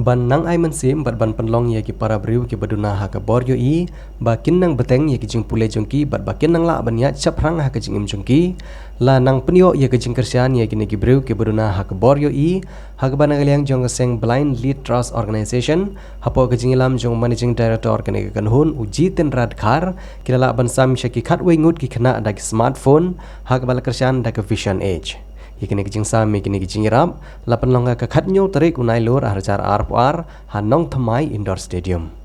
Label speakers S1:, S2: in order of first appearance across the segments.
S1: ban nang ai mensim bat ban penlong ya ki para briu ki baduna ha ka bor yo I bakin nang beteng ya ki jing pule jongki bat bakin nang la ban ya chap rang ha ka jing im jongki la nang penyo ya ki jing kersian ya ki ne ki briu ki baduna ha ka bor yo I ha ka ban ngaliang jong seng Blind Lead Trust Organization hapo ka jing ilam jong managing director ka ne kan hun uji ten rad khar ki la ban sam shaki khat we ngut ki khana da ki smartphone ha ka bal kersian da ka Vision Age Ikini kijing sam ikini kijing rap lapan longa ka khatnyo tarik unai lor harjar arpar hanong thamai indoor stadium.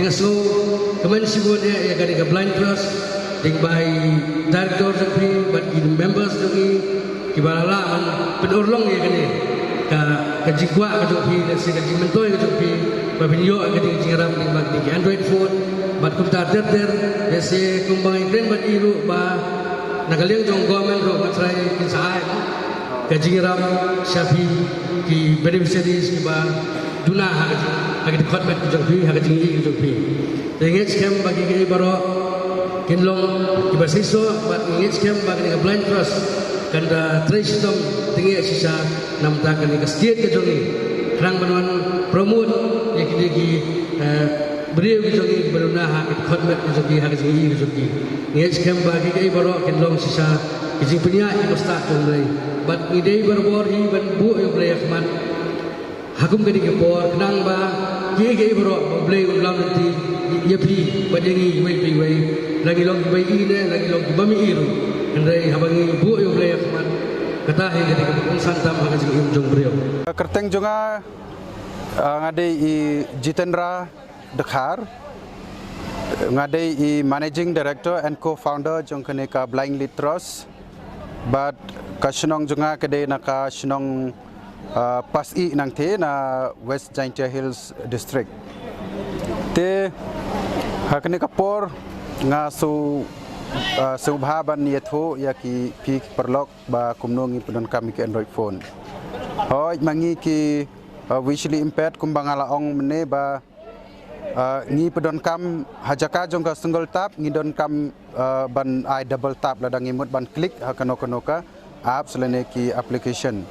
S2: So, kemen sibuk dia ya kan blind trust ding by director tapi but the members doi kibalala man penurlong ya kan ka jigwa ka jopi dan se ka jimentoy ka jopi ba video ka ding jingram ding bag ding Android phone but kum ta der ya se kum bang ikren bat iru ba nagaliang jong government ro matrai kin saai ka jingram shafi ki beneficiaries ki ba duna hagi department ki jopi hagi tinggi ki jopi ingit scam bagi ki baro kinlong ki basiso bat ingit scam bagi ki blind trust kanda trace tom tinggi sisa namta kan ki state ki jogi rang banon promote ya ki beriu ki jogi beruna hagi department ki jogi hagi tinggi ki jogi ingit scam bagi ki baro kinlong sisa ki punya ki start jong bat idei barbor hi ban bu yo play khmat hakum kadi ke por kenang ba ye ge bro blay ulam nanti ye pi badengi we pi we lagi long we ine lagi long bami iru ndai habangi bu yo blay khmat kata he kadi ke pun santam ha jing im jong brio
S3: kerteng jonga ngadei I Jitendra Dekhar ngadei I managing director and co-founder jong kaneka Blind Lead Trust but kasunong jonga kade naka sunong pas I nang te na West Jaintia Hills district te hakne kapor nga subhaban yetho yaki pi perlok ba kumnong ipun kami ke Android phone hoy mangi ki visually impaired kumbangala ong mene ba ngi pedon kam hajaka jong ka single tap ngi don kam ban I double tap ladang imut ban klik hakanoka apps lene ki application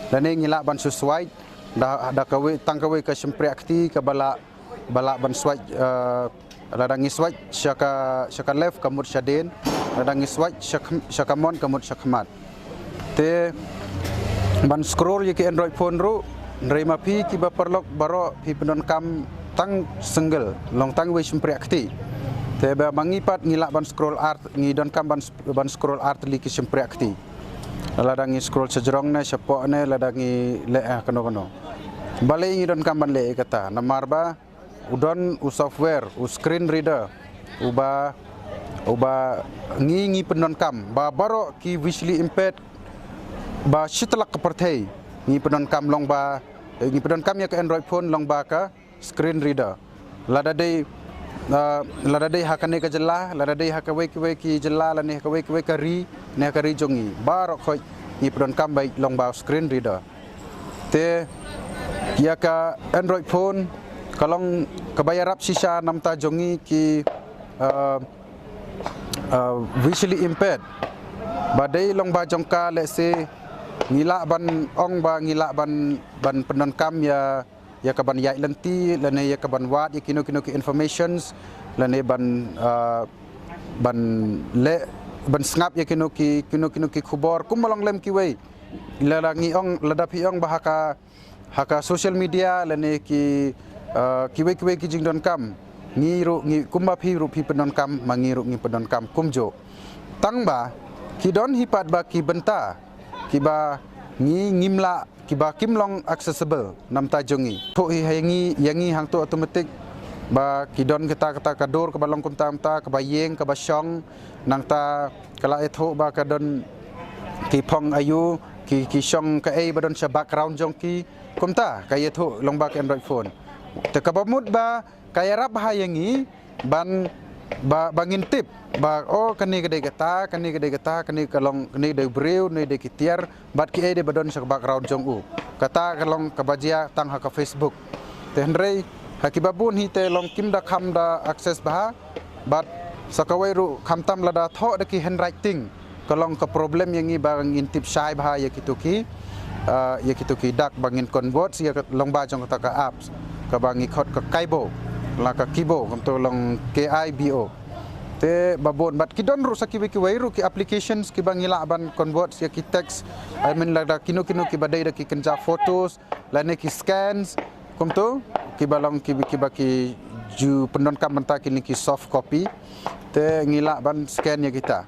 S3: dan ngila ban sesuai da kawe tangkawe ka sempreakti ka bala balak ban swaj ladangi swaj syaka left kamut syadin ladangi swaj syakamon kamut syakmat te ban scroll ye ki Android phone ru nerima pi ki ba perlok baro pi penon kam tang single long tang we simpriakti te ba mangipat ngilak ban scroll art ngidon kam ban scroll art li ki simpriakti ladangi scroll sejerong ne syapok ne ladangi le kono balai ngidon kam ban le kata namar ba udon software screen reader uba ngi penon kam ba baro ki visually impaired ba shitlak kepertai ngi penon kam long ba ngi penon kam ya ke Android phone long ba ka screen reader lada dei hakane ka jela lada dei hakawe ki jela lani hakawe ka ri ne ka ri jongi baro khoi ngi penon kam bai long ba screen reader te ya ka Android phone kalong kabayarap sisa namta jongi ki visually impaired badai long ba jongka let's say ngila ban ong ba ngila ban penon kam ya ka ban yai lenti lane ya ka ban wat ya kino ki informations lane ban snap ya kino ki khubor kumalong lem ki wei lalangi ong ladapi ong ba haka social media lane ki wei ki jingdon kam ngi kumbapi rupi penon kam mangiru ngi penon kam kumjo tangba kidon hipat ba ki benta kiba ngimla kiba kimlong accessible nam tajongi to yangi hang to automatic ba kidon kita kador ka balong kumta ka bayeng ka basyong nang ta kala etho ba kadon ki phong ayu ki syong ka ei badon sa background jongki kumta kaya etho long ba Android phone te kabamut ba kaya rap hayangi bangin tip ba kani gede gata kani kalong kani de breu ni de kitiar bat ki de badon sa background jong u kata kalong kabajia tang ha ka Facebook te hendrei hakibabun hi te long kim da kham da access bah bat sakawai ru khamtam lada tho de ki handwriting kalong ka problem yang bang intip sai bah ya kituki dak bangin convert ya long ba jong kata ka apps ka bangi khot ka kaibo la ka kibo kamto long KIBO te babon bat kidon ru sakiwi ki wairu ki applications ki bangila ban convert ya ki text I mean la kino ki badai da ki kenja photos la ne ki scans kamto ki balong ki ju penon kam menta ki soft copy te ngila ban scan ya kita